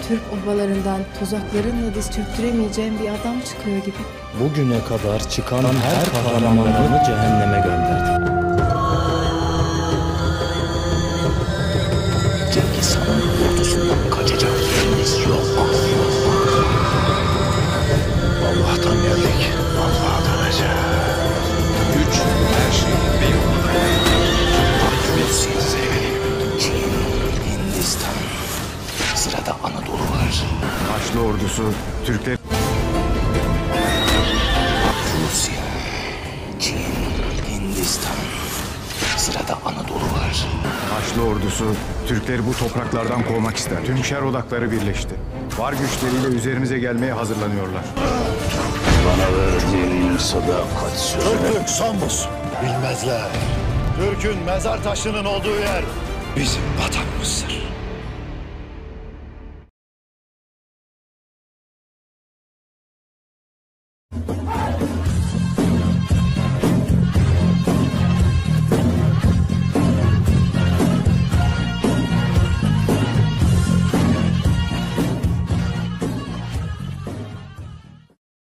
Türk obalarından tuzaklarınla diz çöktüremeyeceğim bir adam çıkıyor gibi. Bugüne kadar çıkan her kahramanlarını cehenneme gönderdi. Cengiz Han'ın ordusundan kaçacak yeriniz yok. Allah'tan geldik, Allah'a döneceğiz. Güç her şeyin bir yolunda. Rusya, Çin, Hindistan. Sırada Anadolu var. Haçlı ordusu Türkler... Rusya, Çin, Hindistan. Sırada Anadolu var. Haçlı ordusu Türkleri bu topraklardan kovmak ister. Tüm şer odakları birleşti. Var güçleriyle üzerimize gelmeye hazırlanıyorlar. Bana verdiğin sadakat sözüne... Türklük son buz. Bilmezler. Türk'ün mezar taşının olduğu yer bizim vatanımızdır.